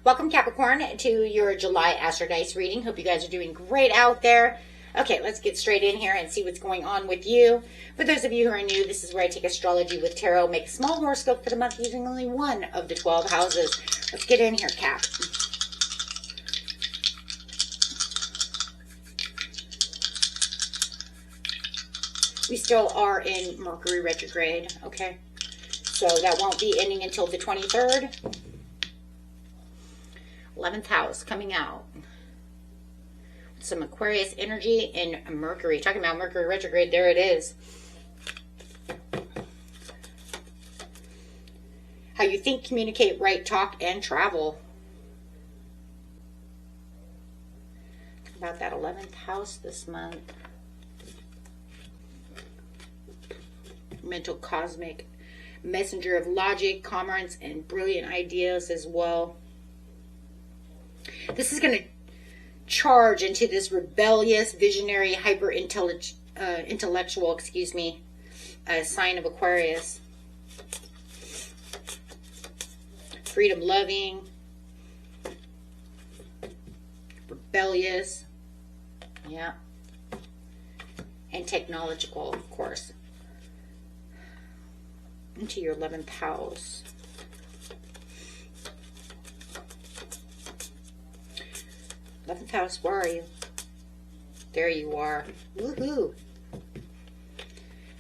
Welcome, Capricorn, to your July Astro Dice reading. Hope you guys are doing great out there. Okay, let's get straight in here and see what's going on with you. For those of you who are new, this is where I take astrology with tarot, make a small horoscope for the month using only one of the 12 houses. Let's get in here, Cap. We still are in Mercury Retrograde, okay? So that won't be ending until the 23rd. 11th house coming out. Some Aquarius energy and Mercury. Talking about Mercury Retrograde, there it is. How you think, communicate, write, talk, and travel. Talk about that 11th house this month. Mental, cosmic, messenger of logic, commerce, and brilliant ideas as well. This is going to charge into this rebellious, visionary, intellectual, sign of Aquarius. Freedom loving, rebellious, yeah, and technological, of course. Into your 11th house. 11th house, where are you? There you are. Woohoo.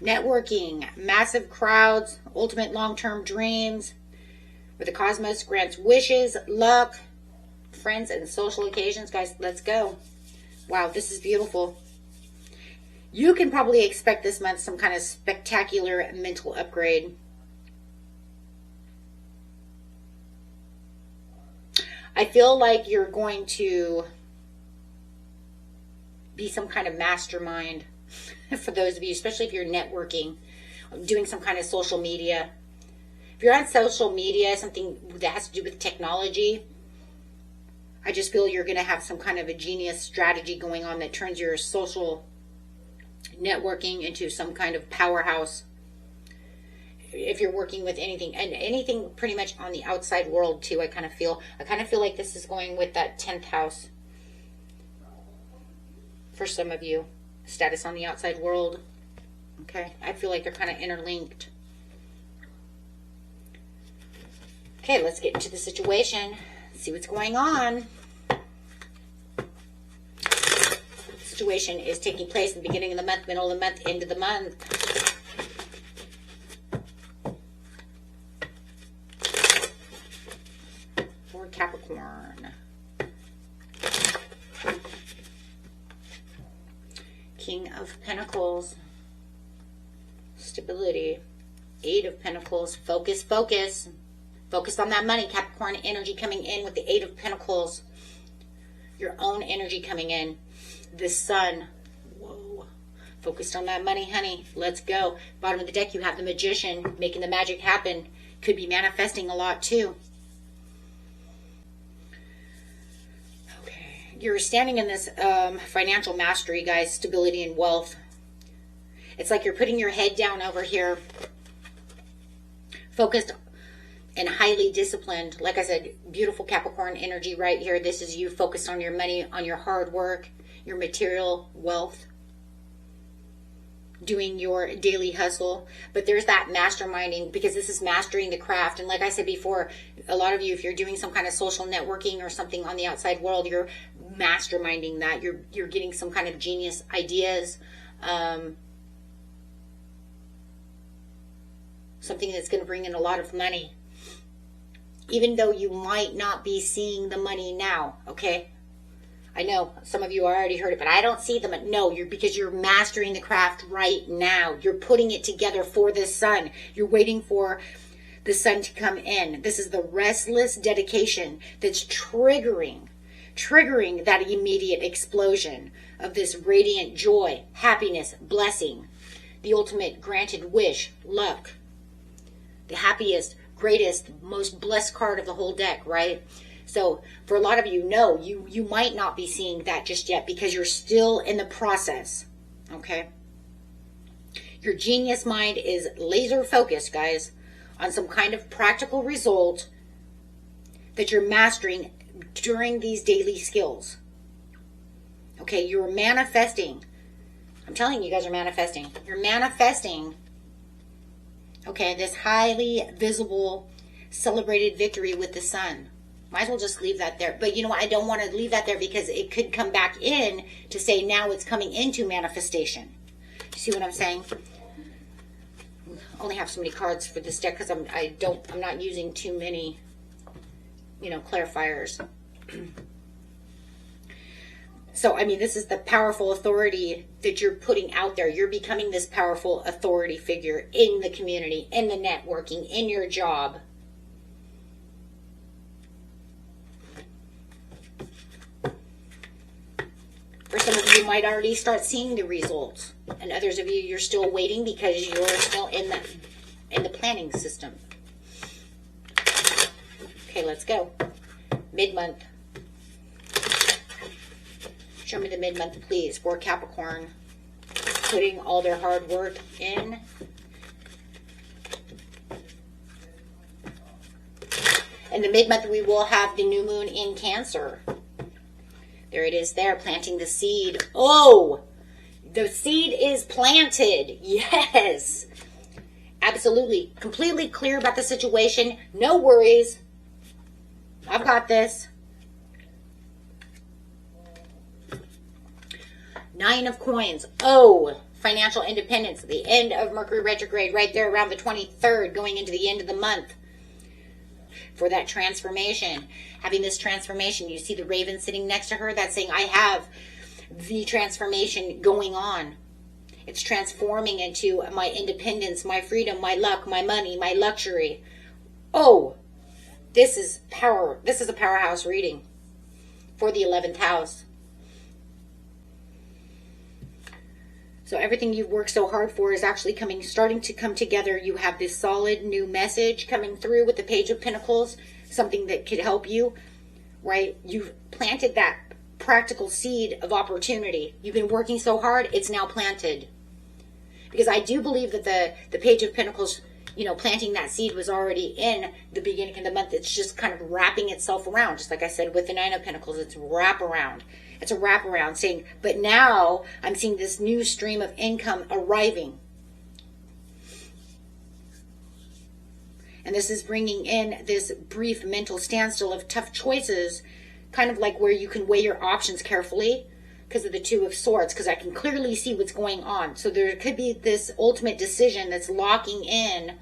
Networking, massive crowds, ultimate long-term dreams, where the cosmos grants wishes, luck, friends, and social occasions. Guys, let's go. Wow, this is beautiful. You can probably expect this month some kind of spectacular mental upgrade. I feel like you're going to be some kind of mastermind for those of you, especially if you're networking, doing some kind of social media. If you're on social media, something that has to do with technology, I just feel you're going to have some kind of a genius strategy going on that turns your social networking into some kind of powerhouse. If you're working with anything, and anything pretty much on the outside world too, I kind of feel like this is going with that 10th house for some of you. Status on the outside world. Okay, I feel like they're kind of interlinked. Okay, let's get into the situation, see what's going on. The situation is taking place in the beginning of the month, middle of the month, end of the month. Capricorn. King of Pentacles. Stability. 8 of Pentacles. Focus, focus. Focus on that money. Capricorn energy coming in with the 8 of Pentacles. Your own energy coming in. The Sun. Whoa. Focused on that money, honey. Let's go. Bottom of the deck, you have the Magician making the magic happen. Could be manifesting a lot too. You're standing in this financial mastery, guys, stability and wealth. It's like you're putting your head down over here, focused and highly disciplined. Like I said, beautiful Capricorn energy right here. This is you focused on your money, on your hard work, your material wealth, doing your daily hustle. But there's that masterminding, because this is mastering the craft. And like I said before, a lot of you, if you're doing some kind of social networking or something on the outside world, you're masterminding that. You're getting some kind of genius ideas, something that's going to bring in a lot of money, even though you might not be seeing the money now. Okay, I know some of you already heard it, but I don't see them. No, because you're mastering the craft right now. You're putting it together for the Sun. You're waiting for the Sun to come in. This is the restless dedication that's triggering that immediate explosion of this radiant joy, happiness, blessing, the ultimate granted wish, luck, the happiest, greatest, most blessed card of the whole deck, right? So for a lot of you, no, you might not be seeing that just yet because you're still in the process, okay? Your genius mind is laser focused, guys, on some kind of practical result that you're mastering during these daily skills. Okay, you're manifesting. I'm telling you, guys are manifesting. You're manifesting, okay, this highly visible, celebrated victory with the sun. Might as well just leave that there. But you know what? I don't want to leave that there because it could come back in to say now it's coming into manifestation. You see what I'm saying? I only have so many cards for this deck because I'm not using too many, you know, clarifiers. So, I mean, this is the powerful authority that you're putting out there. You're becoming this powerful authority figure in the community, in the networking, in your job. For some of you, might already start seeing the results. And others of you, you're still waiting because you're still in the planning system. Okay, let's go. Mid-month. Show me the mid-month, please, for Capricorn. Putting all their hard work in. In the mid-month, we will have the new moon in Cancer. There it is there, planting the seed. Oh, the seed is planted. Yes. Absolutely. Completely clear about the situation. No worries. I've got this. 9 of Coins. Oh, financial independence. The end of Mercury retrograde right there around the 23rd, going into the end of the month. For that transformation. Having this transformation. You see the raven sitting next to her? That's saying, I have the transformation going on. It's transforming into my independence, my freedom, my luck, my money, my luxury. Oh, this is power. This is a powerhouse reading for the 11th house. So everything you've worked so hard for is actually starting to come together. You have this solid new message coming through with the Page of Pentacles, something that could help you, right? You've planted that practical seed of opportunity. You've been working so hard, it's now planted. Because I do believe that the Page of Pentacles, you know, planting that seed was already in the beginning of the month. It's just kind of wrapping itself around. Just like I said with the 9 of Pentacles, it's wrap around. It's a wraparound saying, but now I'm seeing this new stream of income arriving. And this is bringing in this brief mental standstill of tough choices, kind of like where you can weigh your options carefully because of the 2 of Swords, because I can clearly see what's going on. So there could be this ultimate decision that's locking in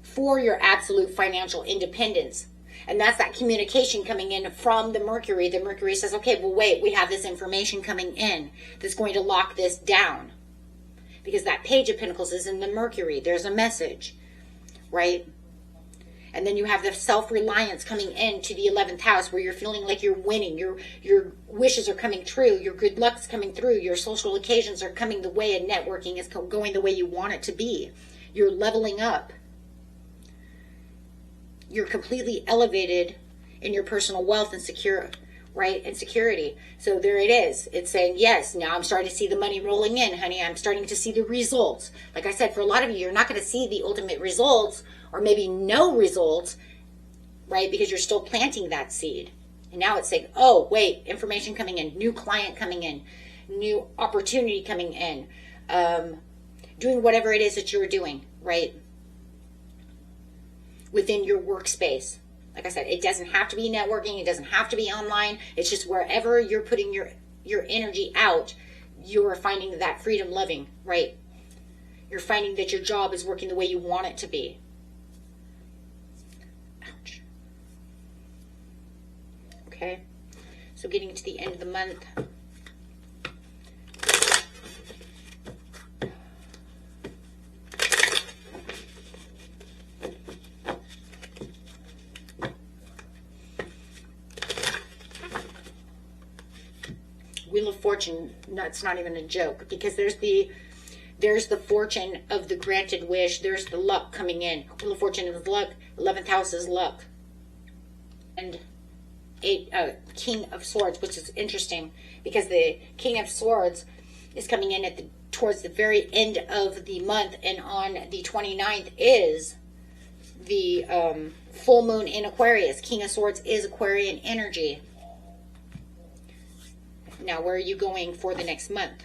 for your absolute financial independence. And that's that communication coming in from the Mercury. The Mercury says, okay, well, wait, we have this information coming in that's going to lock this down. Because that Page of Pentacles is in the Mercury. There's a message, right? And then you have the self-reliance coming into the 11th house where you're feeling like you're winning. Your wishes are coming true. Your good luck's coming through. Your social occasions are coming the way, and networking is going the way you want it to be. You're leveling up. You're completely elevated in your personal wealth and secure, right? And security. So there it is. It's saying, yes, now I'm starting to see the money rolling in, honey. I'm starting to see the results. Like I said, for a lot of you, you're not going to see the ultimate results or maybe no results, right? Because you're still planting that seed. And now it's saying, oh, wait, information coming in, new client coming in, new opportunity coming in, doing whatever it is that you're doing, right? Within your workspace. Like I said, it doesn't have to be networking. It doesn't have to be online. It's just wherever you're putting your energy out, you're finding that freedom loving, right? You're finding that your job is working the way you want it to be. Ouch. Okay. So getting to the end of the month. Wheel of Fortune, no, it's not even a joke, because there's the fortune of the granted wish. There's the luck coming in. Wheel of Fortune is luck. 11th house is luck. And King of Swords, which is interesting because the King of Swords is coming in towards the very end of the month, and on the 29th is the full moon in Aquarius. King of Swords is Aquarian energy. Now, where are you going for the next month?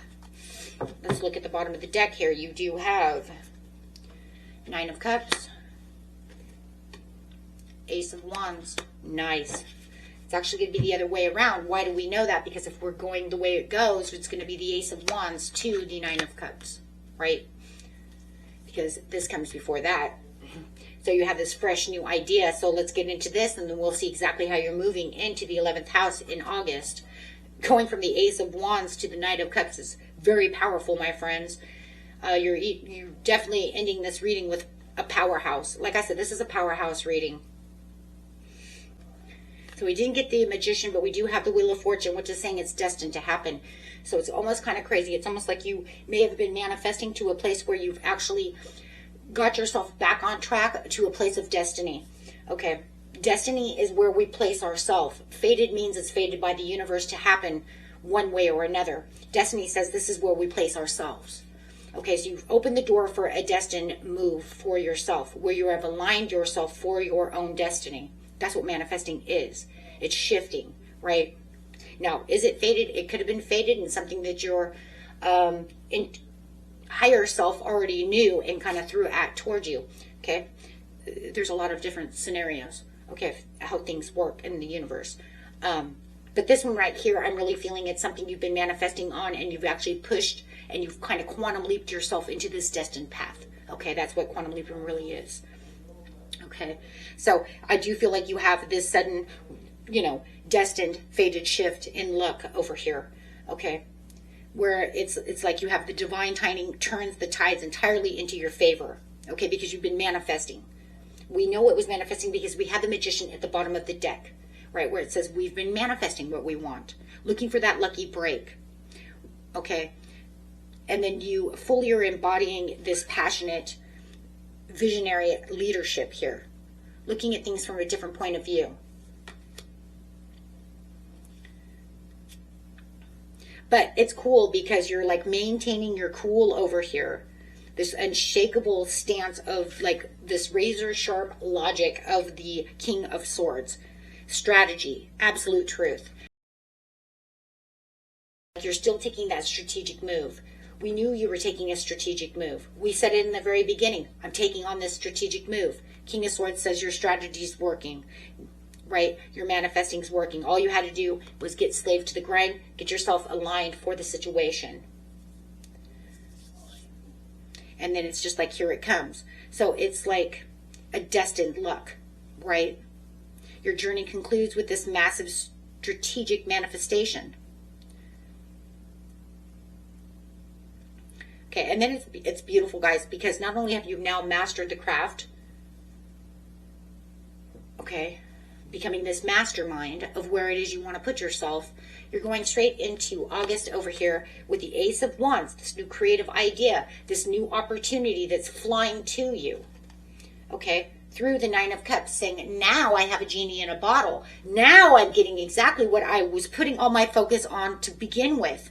Let's look at the bottom of the deck here. You do have Nine of Cups, Ace of Wands. Nice. It's actually going to be the other way around. Why do we know that? Because if we're going the way it goes, it's going to be the Ace of Wands to the Nine of Cups, right? Because this comes before that. So you have this fresh new idea. So let's get into this, and then we'll see exactly how you're moving into the 11th house in August. Going from the Ace of Wands to the Knight of Cups is very powerful, my friends. You're definitely ending this reading with a powerhouse. Like I said, this is a powerhouse reading. So we didn't get the Magician, but we do have the Wheel of Fortune, which is saying it's destined to happen. So it's almost kind of crazy. It's almost like you may have been manifesting to a place where you've actually got yourself back on track to a place of destiny. Okay. Destiny is where we place ourselves. Fated means it's fated by the universe to happen one way or another. Destiny says this is where we place ourselves. Okay, so you've opened the door for a destined move for yourself, where you have aligned yourself for your own destiny. That's what manifesting is. It's shifting, right? Now, is it fated? It could have been fated in something that your higher self already knew and kind of threw at towards you, okay? There's a lot of different scenarios, okay, how things work in the universe. But this one right here, I'm really feeling it's something you've been manifesting on, and you've actually pushed and you've kind of quantum leaped yourself into this destined path. Okay, that's what quantum leaping really is. Okay, so I do feel like you have this sudden, destined, fated shift in luck over here. Okay, where it's like you have the divine timing turns the tides entirely into your favor. Okay, because you've been manifesting. We know it was manifesting because we had the Magician at the bottom of the deck, right, where it says we've been manifesting what we want, looking for that lucky break. Okay, and then you fully are embodying this passionate, visionary leadership here, looking at things from a different point of view. But it's cool because you're like maintaining your cool over here, this unshakable stance of like this razor sharp logic of the King of Swords, strategy, absolute truth. You're still taking that strategic move. We knew you were taking a strategic move. We said it in the very beginning. I'm taking on this strategic move. King of Swords says your strategy's working, right? Your manifesting's working. All you had to do was get slaved to the grind, get yourself aligned for the situation. And then it's just like, here it comes. So it's like a destined luck, right? Your journey concludes with this massive strategic manifestation. Okay, and then it's beautiful, guys, because not only have you now mastered the craft, okay, becoming this mastermind of where it is you want to put yourself, you're going straight into August over here with the Ace of Wands, this new creative idea, this new opportunity that's flying to you, okay, through the Nine of Cups, saying, now I have a genie in a bottle. Now I'm getting exactly what I was putting all my focus on to begin with.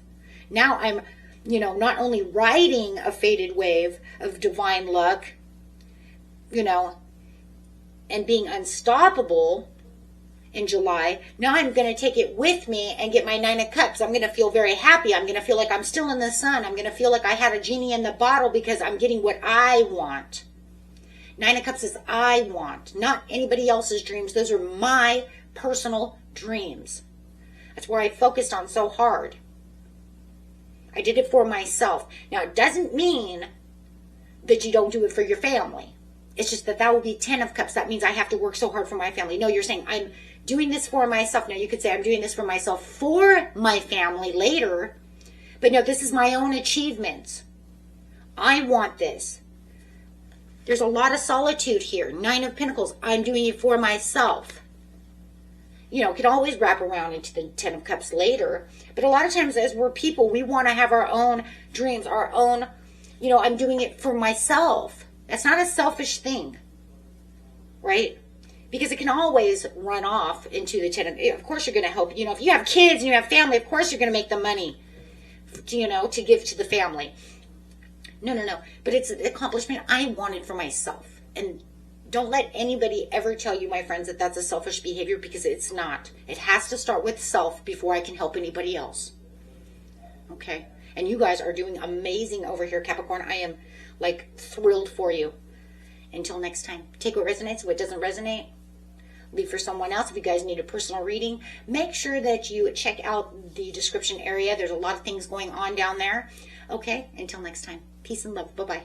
Now I'm not only riding a fated wave of divine luck, and being unstoppable in July, now I'm going to take it with me and get my Nine of Cups. I'm going to feel very happy. I'm going to feel like I'm still in the sun. I'm going to feel like I had a genie in the bottle because I'm getting what I want. Nine of Cups is I want, not anybody else's dreams. Those are my personal dreams. That's where I focused on so hard. I did it for myself. Now, it doesn't mean that you don't do it for your family. It's just that would be 10 of Cups. That means I have to work so hard for my family. No, you're saying I'm doing this for myself. Now, you could say I'm doing this for myself for my family later. But no, this is my own achievements. I want this. There's a lot of solitude here. Nine of Pentacles. I'm doing it for myself. It can always wrap around into the 10 of Cups later. But a lot of times as we're people, we want to have our own dreams, our own, I'm doing it for myself. That's not a selfish thing, right? Because it can always run off into the 10 of course you're going to help. If you have kids and you have family, of course you're going to make the money, to give to the family. No. But it's an accomplishment I wanted for myself. And Don't let anybody ever tell you, my friends, that that's a selfish behavior, because it's not. It has to start with self before I can help anybody else. Okay? And you guys are doing amazing over here, Capricorn. I am like thrilled for you. Until next time, take what resonates, what doesn't resonate, leave for someone else. If you guys need a personal reading, make sure that you check out the description area. There's a lot of things going on down there. Okay? Until next time, peace and love. Bye-bye.